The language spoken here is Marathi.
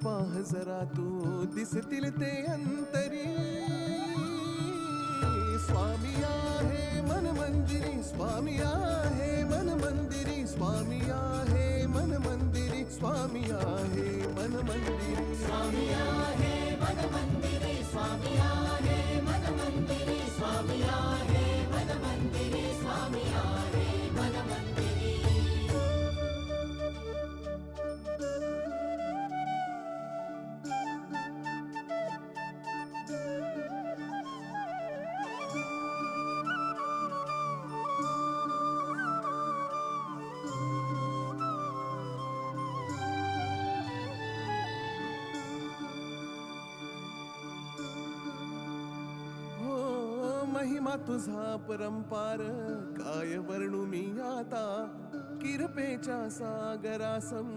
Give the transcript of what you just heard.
पाह जरा तू दिसतील ते अंतरी. स्वामी आहे मन मंदिरी, स्वामी आहे मन मंदिरी, स्वामी आहे मन मंदिरी, स्वामी आहे मन मंदिरी. स्वामी आहे मन मंदिरी, स्वामी आहे मन मंदिरी, स्वामी आहे मन मंदिरी, स्वामी आहे मन मंदिरी. महिमा तुझा परंपार काय वर्णू मी आता. किरपेच्या सागरासम